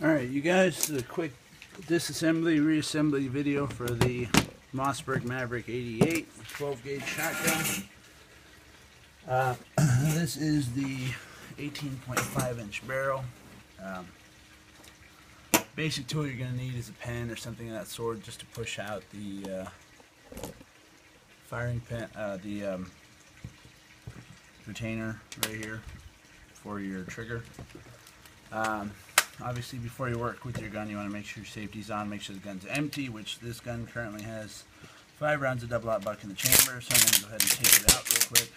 Alright, you guys, a quick disassembly, reassembly video for the Mossberg Maverick 88 12 gauge shotgun. This is the 18.5 inch barrel. Basic tool you're going to need is a pen or something of that sort just to push out the firing pin, the retainer right here for your trigger. Obviously, before you work with your gun, you want to make sure your safety's on, make sure the gun's empty, which this gun currently has 5 rounds of double-aught buck in the chamber, so I'm going to go ahead and take it out real quick.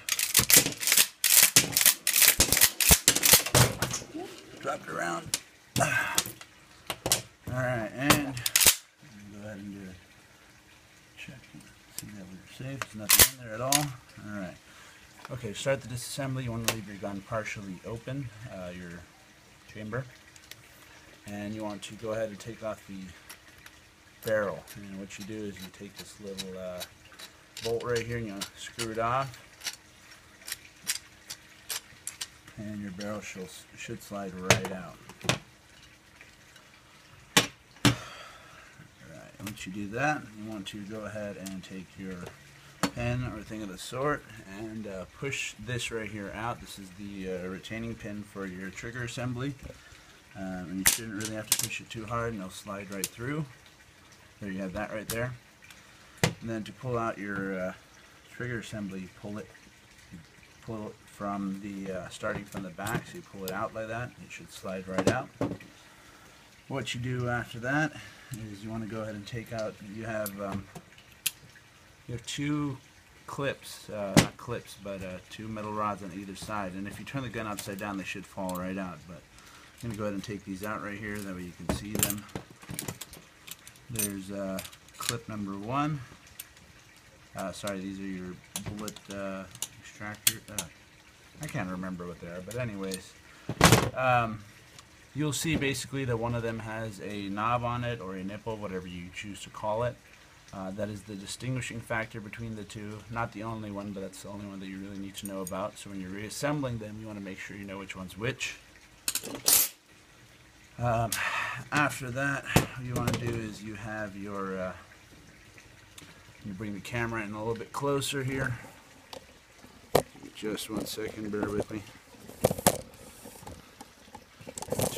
Drop it around. Alright, and go ahead and do a check. See that we're safe. There's nothing in there at all. Alright. Okay, start the disassembly. You want to leave your gun partially open, your chamber. And you want to go ahead and take off the barrel. And what you do is you take this little bolt right here and you screw it off. And your barrel should slide right out. Alright, once you do that, you want to go ahead and take your pen or thing of the sort and push this right here out. This is the retaining pin for your trigger assembly. And you shouldn't really have to push it too hard and it'll slide right through. There you have that right there. And then to pull out your trigger assembly, pull it from the starting from the back, so you pull it out like that. It should slide right out. What you do after that is you want to go ahead and take out. You have 2 clips, not clips, but 2 metal rods on either side. And if you turn the gun upside down, they should fall right out. But I'm going to go ahead and take these out right here, that way you can see them. There's clip number 1. Sorry, these are your bullet extractor. I can't remember what they are, but anyways. You'll see basically that one of them has a knob on it, or a nipple, whatever you choose to call it. That is the distinguishing factor between the two. Not the only one, but that's the only one that you really need to know about. So when you're reassembling them, you want to make sure you know which one's which. After that, what you want to do is you have your, you bring the camera in a little bit closer here. Just 1 second, bear with me.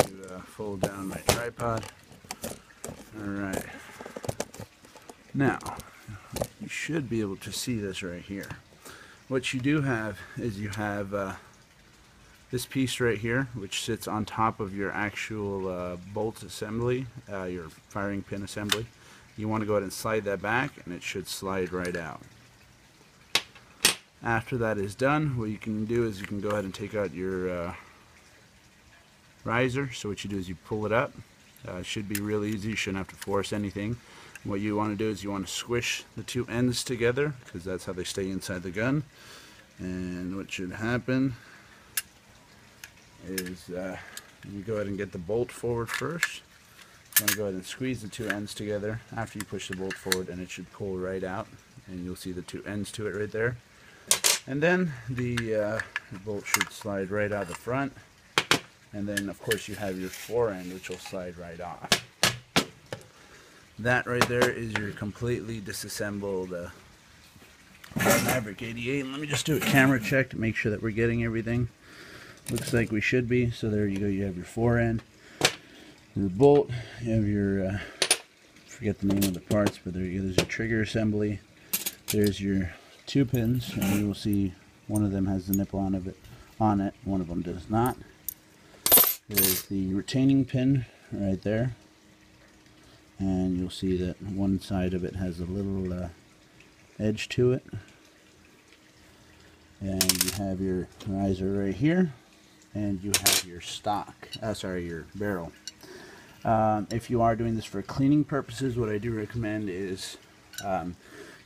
To fold down my tripod. Alright. Now, you should be able to see this right here. What you do have is you have this piece right here, which sits on top of your actual bolt assembly, your firing pin assembly. You want to go ahead and slide that back, and it should slide right out. After that is done, what you can do is you can go ahead and take out your riser. So what you do is you pull it up. It should be real easy. You shouldn't have to force anything. What you want to do is you want to squish the 2 ends together, because that's how they stay inside the gun. And what should happen is you go ahead and get the bolt forward first. You want to go ahead and squeeze the 2 ends together after you push the bolt forward, and it should pull right out, and you'll see the 2 ends to it right there. And then the bolt should slide right out the front, and then of course you have your fore end, which will slide right off. That right there is your completely disassembled Maverick 88. Let me just do a camera check to make sure that we're getting everything. Looks like we should be. So there you go. You have your fore end, your bolt. You have your forget the name of the parts, but there you go. There's your trigger assembly. There's your 2 pins, and you will see one of them has the nipple on it. One of them does not. There's the retaining pin right there, and you'll see that one side of it has a little edge to it. And you have your riser right here, and you have your your barrel. If you are doing this for cleaning purposes, what I do recommend is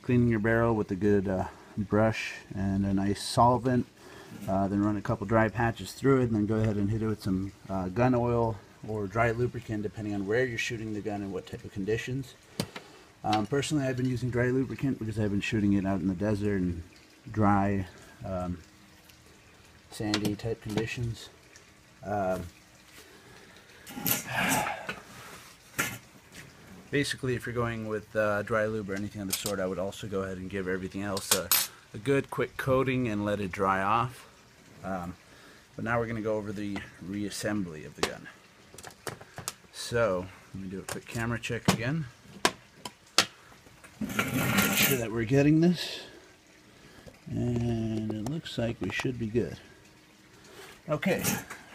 cleaning your barrel with a good brush and a nice solvent. Then run a couple dry patches through it, and then go ahead and hit it with some gun oil or dry lubricant, depending on where you're shooting the gun and what type of conditions. Personally, I've been using dry lubricant because I've been shooting it out in the desert and dry, sandy type conditions. Basically, if you're going with dry lube or anything of the sort, I would also go ahead and give everything else a good quick coating and let it dry off. But now we're going to go over the reassembly of the gun. So, let me do a quick camera check again. Make sure that we're getting this. And it looks like we should be good. Okay,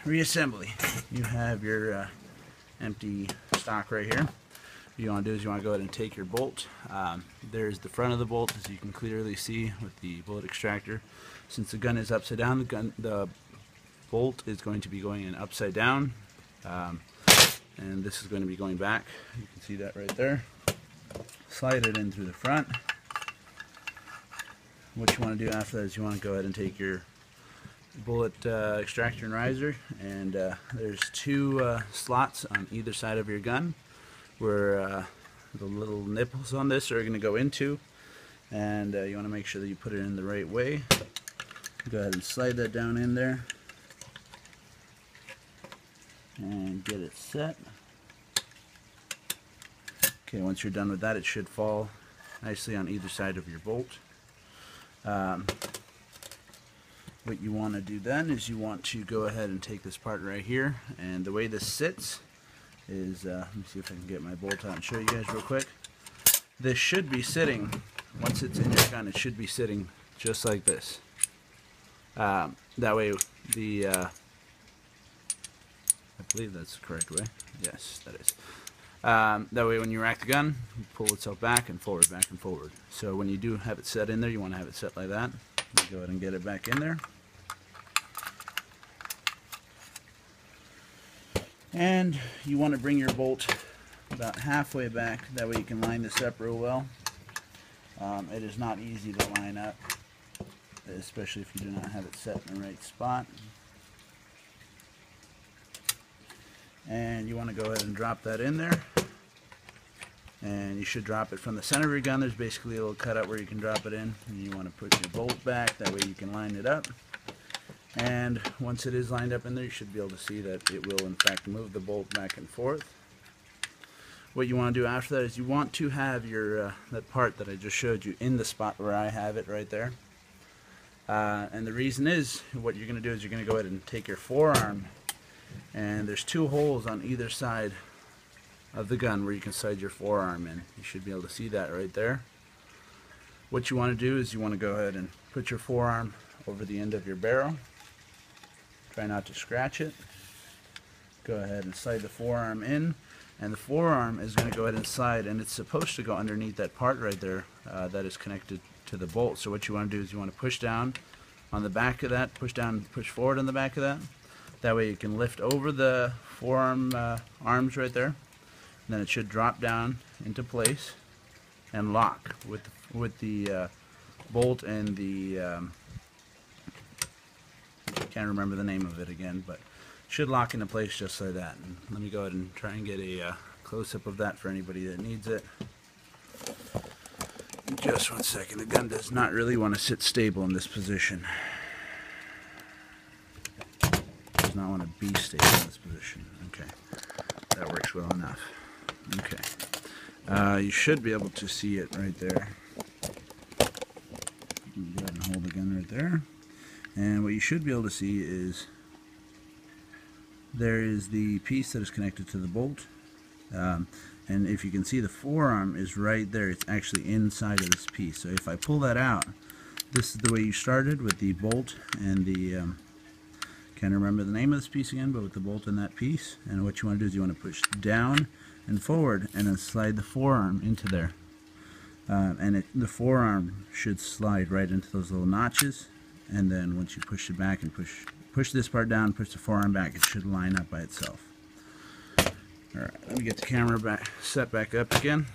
reassembly. You have your empty stock right here. What you want to do is you want to go ahead and take your bolt. There's the front of the bolt, as you can clearly see with the bullet extractor. Since the gun is upside down, the bolt is going to be going in upside down, and this is going to be going back. You can see that right there. Slide it in through the front. What you want to do after that is you want to go ahead and take your bullet extractor and riser, and there's two slots on either side of your gun where the little nipples on this are going to go into, and you want to make sure that you put it in the right way. Go ahead and slide that down in there and get it set. Okay, once you're done with that, it should fall nicely on either side of your bolt. What you want to do then is you want to go ahead and take this part right here, and the way this sits is, let me see if I can get my bolt out and show you guys real quick. This should be sitting, once it's in your gun, it should be sitting just like this. That way the, I believe that's the correct way. Yes, that is. That way when you rack the gun, you pull itself back and forward, back and forward. So when you do have it set in there, you want to have it set like that. You go ahead and get it back in there. And you want to bring your bolt about halfway back, that way you can line this up real well. It is not easy to line up, especially if you do not have it set in the right spot. And you want to go ahead and drop that in there, and you should drop it from the center of your gun. There's basically a little cutout where you can drop it in, and you want to put your bolt back, that way you can line it up. And once it is lined up in there, you should be able to see that it will in fact move the bolt back and forth. What you want to do after that is you want to have your that part that I just showed you in the spot where I have it right there. And the reason is, what you're going to do is you're going to go ahead and take your forearm, and there's two holes on either side of the gun where you can slide your forearm in. You should be able to see that right there. What you want to do is you want to go ahead and put your forearm over the end of your barrel. Try not to scratch it. Go ahead and slide the forearm in, and the forearm is going to go ahead and slide, and it's supposed to go underneath that part right there that is connected to the bolt. So what you want to do is you want to push down on the back of that, push down, push forward on the back of that. That way you can lift over the forearm arms right there. And then it should drop down into place and lock with the bolt and the I can't remember the name of it again, but it should lock into place just like that. And let me go ahead and try and get a close-up of that for anybody that needs it. Just 1 second. The gun does not really want to sit stable in this position. Does not want to be stable in this position. Okay, that works well enough. Okay, you should be able to see it right there. Go ahead and hold the gun right there. And what you should be able to see is there is the piece that is connected to the bolt. And if you can see, the forearm is right there. It's actually inside of this piece. So if I pull that out, this is the way you started with the bolt and the can't remember the name of this piece again, but with the bolt and that piece. And what you want to do is you want to push down and forward and then slide the forearm into there. And the forearm should slide right into those little notches. And then once you push it back and push this part down, push the forearm back, it should line up by itself. Alright, let me get the camera set back up again.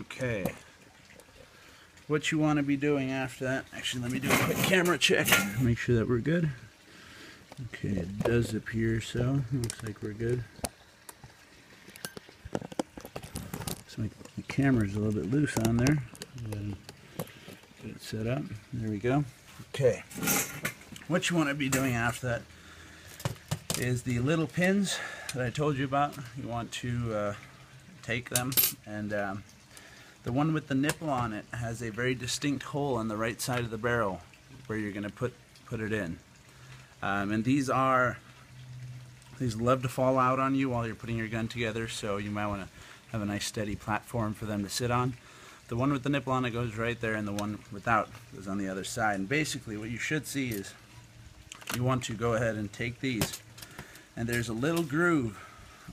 Okay. What you want to be doing after that, actually let me do a quick camera check, make sure that we're good. Okay, it does appear so. Looks like we're good. So my camera's a little bit loose on there. Get it set up. There we go. Okay. What you want to be doing after that is the little pins that I told you about. You want to take them, and the one with the nipple on it has a very distinct hole on the right side of the barrel where you're going to put it in. And these love to fall out on you while you're putting your gun together, so you might want to have a nice steady platform for them to sit on. The one with the nipple on it goes right there, and the one without goes on the other side. And basically what you should see is you want to go ahead and take these, and there's a little groove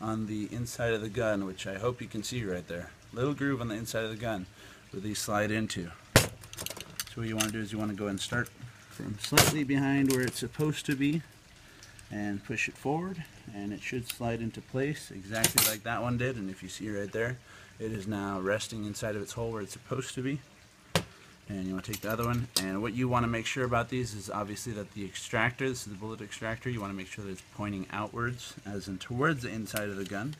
on the inside of the gun, which I hope you can see right there. Little groove on the inside of the gun where these slide into. So what you want to do is you want to go and start from slightly behind where it's supposed to be and push it forward, and it should slide into place exactly like that one did. And if you see right there, it is now resting inside of its hole where it's supposed to be. And you want to take the other one, and what you want to make sure about these is obviously that the extractor, this is the bullet extractor, you want to make sure that it's pointing outwards, as in towards the inside of the gun.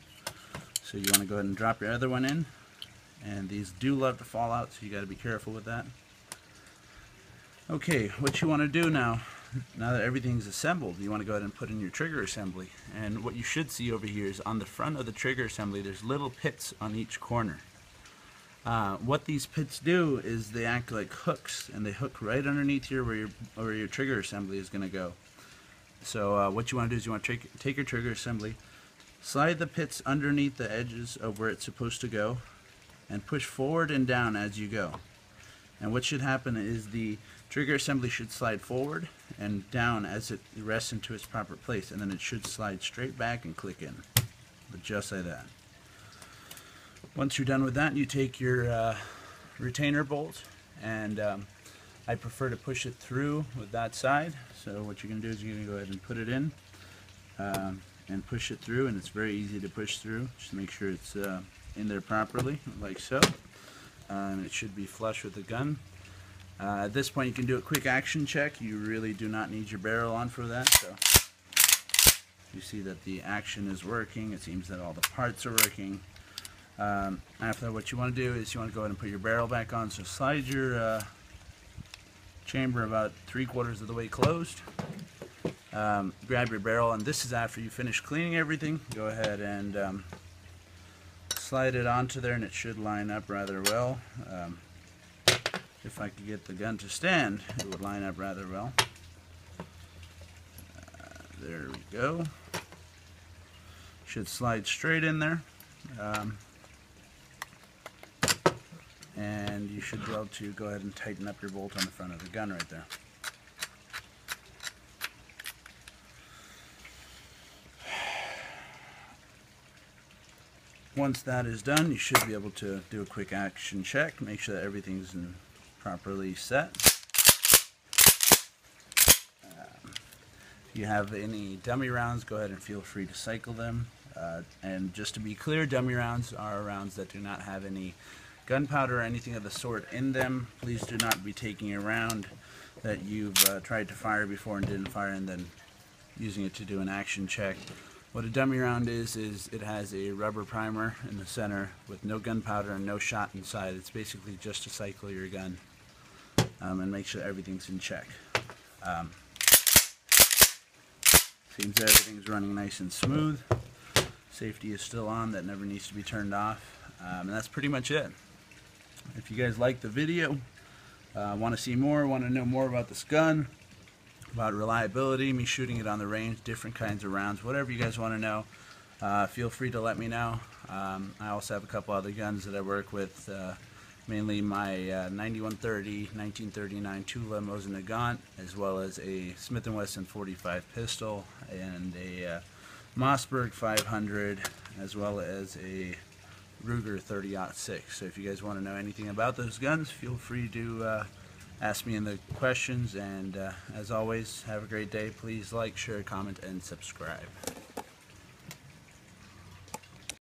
So you want to go ahead and drop your other one in, and these do love to fall out, so you got to be careful with that. Okay, what you want to do now that everything's assembled, you want to go ahead and put in your trigger assembly. And what you should see over here is on the front of the trigger assembly there's little pits on each corner. What these pits do is they act like hooks, and they hook right underneath here where your trigger assembly is going to go. So what you want to do is you want to take your trigger assembly, slide the pits underneath the edges of where it's supposed to go, and push forward and down as you go. And what should happen is the trigger assembly should slide forward and down as it rests into its proper place, and then it should slide straight back and click in, but just like that. Once you're done with that, you take your retainer bolt, and I prefer to push it through with that side. So what you're going to do is you're going to go ahead and put it in and push it through, and it's very easy to push through. Just make sure it's in there properly, like so. And it should be flush with the gun. At this point you can do a quick action check. You really do not need your barrel on for that. So you see that the action is working. It seems that all the parts are working. After that, what you want to do is you want to go ahead and put your barrel back on. So slide your chamber about 3/4 of the way closed. Grab your barrel, and this is after you finish cleaning everything. Go ahead and slide it onto there, and it should line up rather well. If I could get the gun to stand, it would line up rather well. There we go. Should slide straight in there. And you should be able to go ahead and tighten up your bolt on the front of the gun right there. Once that is done, you should be able to do a quick action check, make sure that everything's properly set. If you have any dummy rounds, go ahead and feel free to cycle them. And just to be clear, dummy rounds are rounds that do not have any gunpowder or anything of the sort in them. Please do not be taking a round that you've tried to fire before and didn't fire, and then using it to do an action check. What a dummy round is it has a rubber primer in the center with no gunpowder and no shot inside. It's basically just to cycle your gun and make sure everything's in check. Seems that everything's running nice and smooth. Safety is still on, that never needs to be turned off. And that's pretty much it. If you guys like the video, want to see more, want to know more about this gun, about reliability, me shooting it on the range, different kinds of rounds, whatever you guys want to know, feel free to let me know. I also have a couple other guns that I work with, mainly my 9130 1939 Tula Mosin Nagant, as well as a Smith & Wesson 45 pistol and a Mossberg 500, as well as a Ruger 30-06. So if you guys want to know anything about those guns, feel free to ask me in the questions, and as always, have a great day. Please like, share, comment, and subscribe.